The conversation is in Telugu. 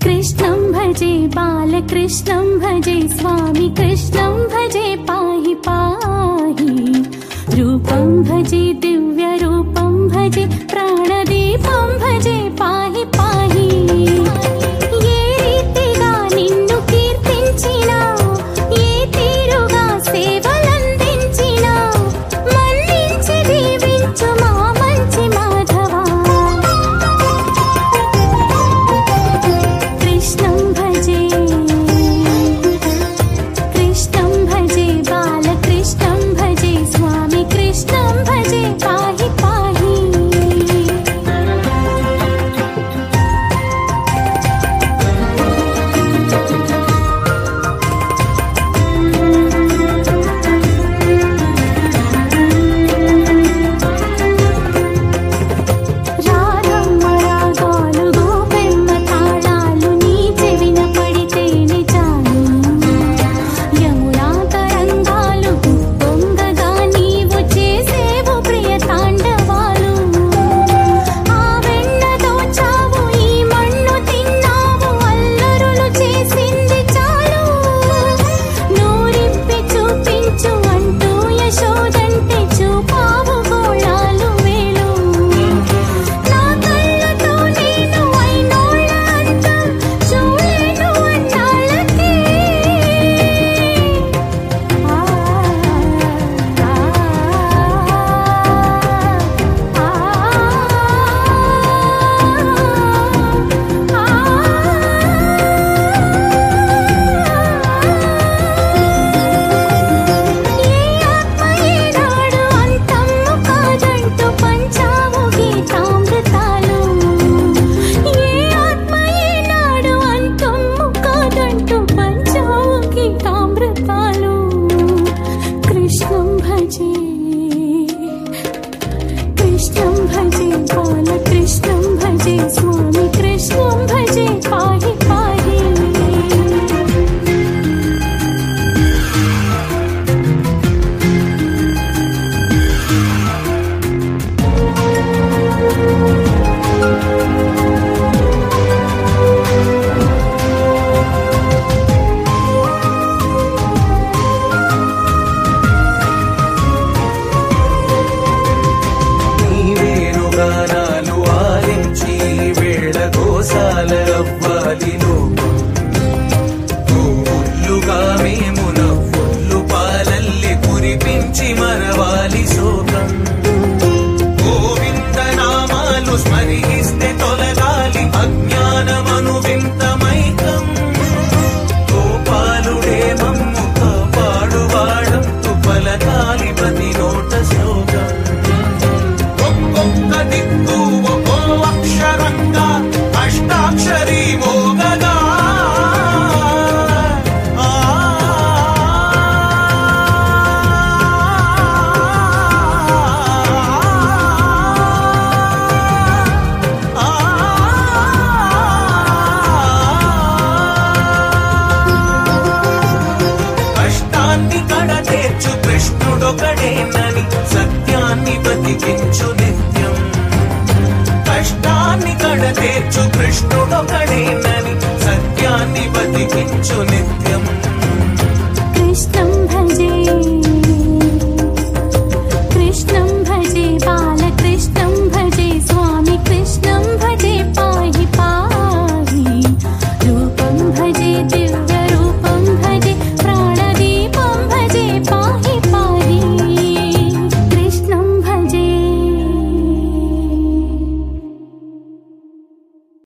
कृष्णं भजे बालकृष्णं भजे स्वामी कृष्णं भजे पाहि पाहि रूपं भजे दिव्य रूपं भजे प्राणदीपं भजे पाहि पाहि ये रीतिगा निन्नु कीर्तिंचिना ये तीरुगा సేవలందించినా మన్నించి దీవించు మా మంచి మాధవా కృష్ణం భజే బాలకృష్ణం భజే స్వామి కృష్ణం భజే పాహి పాహి బాలకృష్ణం భజే స్వామి కృష్ణం భజే పాహి పాహి అవ్వాలి లోకం పువ్వులుగా మేము నవ్వులు పాలల్లి కురిపించి మరవాలి శోకం గోవింద నామాలు స్మరిస్తే తొలగాలి అజ్ఞానమను వింత మైకం గోపాలుడే మమ్ము కాపాడువాడంతు పలకాలి ప్రతి నోట శోకం ఒక్కొక్క దిక్కు ఒక్కో అక్షరంగా అష్టాక్షరీ మోగగా కష్టాన్ని కడతేర్చు కృష్ణుడొకడేనని సత్యాన్ని బతికించు నిత్యం కష్టాన్ని కడతేర్చు కృష్ణుడొకడేనని సత్యాన్ని బతికించు నిత్యం